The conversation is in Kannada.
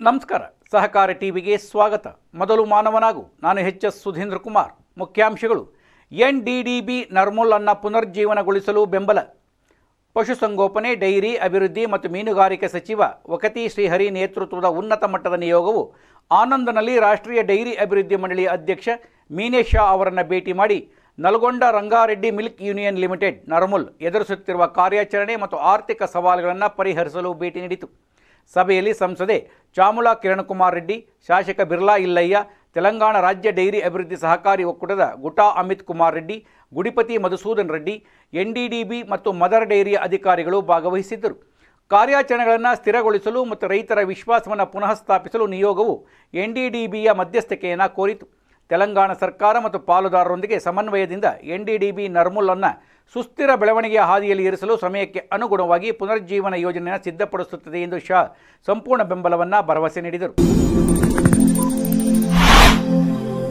ನಮಸ್ಕಾರ. ಸಹಕಾರ ಟಿವಿಗೆ ಸ್ವಾಗತ. ಮೊದಲು ಮಾನವನಾಗು. ನಾನು ಎಚ್.ಎಸ್. ಸುಧೀಂದ್ರ ಕುಮಾರ್. ಮುಖ್ಯಾಂಶಗಳು. ಎನ್.ಡಿ.ಡಿ.ಬಿ ನರ್ಮುಲ್ ಅನ್ನು ಪುನರ್ಜೀವನಗೊಳಿಸಲು ಬೆಂಬಲ. ಪಶುಸಂಗೋಪನೆ, ಡೈರಿ ಅಭಿವೃದ್ಧಿ ಮತ್ತು ಮೀನುಗಾರಿಕೆ ಸಚಿವ ವಕತಿ ಶ್ರೀಹರಿ ನೇತೃತ್ವದ ಉನ್ನತ ಮಟ್ಟದ ನಿಯೋಗವು ಆನಂದನಲ್ಲಿ ರಾಷ್ಟ್ರೀಯ ಡೈರಿ ಅಭಿವೃದ್ಧಿ ಮಂಡಳಿಯ ಅಧ್ಯಕ್ಷ ಮೀನೇಶ್ ಶಾ ಅವರನ್ನು ಭೇಟಿ ಮಾಡಿ Nalgonda Rangareddy milk union limited Narmul ಎದುರಿಸುತ್ತಿರುವ ಕಾರ್ಯಾಚರಣೆ ಮತ್ತು ಆರ್ಥಿಕ ಸವಾಲುಗಳನ್ನು ಪರಿಹರಿಸಲು ಭೇಟಿ ನೀಡಿತು. ಸಭೆಯಲ್ಲಿ ಸಂಸದೆ ಚಾಮುಲ ಕಿರಣಕುಮಾರ್ ರೆಡ್ಡಿ, ಶಾಸಕ ಬಿರ್ಲಾ ಇಲ್ಲಯ್ಯ, ತೆಲಂಗಾಣ ರಾಜ್ಯ ಡೈರಿ ಅಭಿವೃದ್ಧಿ ಸಹಕಾರಿ ಒಕ್ಕೂಟದ ಗುಟಾ ಅಮಿತ್ ಕುಮಾರ್ ರೆಡ್ಡಿ, ಗುಡಿಪತಿ ಮಧುಸೂದನ್ ರೆಡ್ಡಿ, ಎನ್.ಡಿ.ಡಿ.ಬಿ ಮತ್ತು ಮದರ್ ಡೈರಿಯ ಅಧಿಕಾರಿಗಳು ಭಾಗವಹಿಸಿದ್ದರು. ಕಾರ್ಯಾಚರಣೆಗಳನ್ನು ಸ್ಥಿರಗೊಳಿಸಲು ಮತ್ತು ರೈತರ ವಿಶ್ವಾಸವನ್ನು ಪುನಃ ಸ್ಥಾಪಿಸಲು ನಿಯೋಗವು ಎನ್.ಡಿ.ಡಿ.ಬಿಯ ಮಧ್ಯಸ್ಥಿಕೆಯನ್ನು ಕೋರಿತು. ತೆಲಂಗಾಣ ಸರ್ಕಾರ ಮತ್ತು ಪಾಲುದಾರರೊಂದಿಗೆ ಸಮನ್ವಯದಿಂದ ಎನ್.ಡಿ.ಡಿ.ಬಿ ನರ್ಮುಲ್ ಅನ್ನು ಸುಸ್ಥಿರ ಬೆಳವಣಿಗೆಯ ಹಾದಿಯಲ್ಲಿ ಇರಿಸಲು ಸಮಯಕ್ಕೆ ಅನುಗುಣವಾಗಿ ಪುನರ್ಜೀವನ ಯೋಜನೆಯನ್ನು ಸಿದ್ಧಪಡಿಸುತ್ತದೆ ಎಂದು ಶಾ ಸಂಪೂರ್ಣ ಬೆಂಬಲವನ್ನು ಭರವಸೆ ನೀಡಿದರು.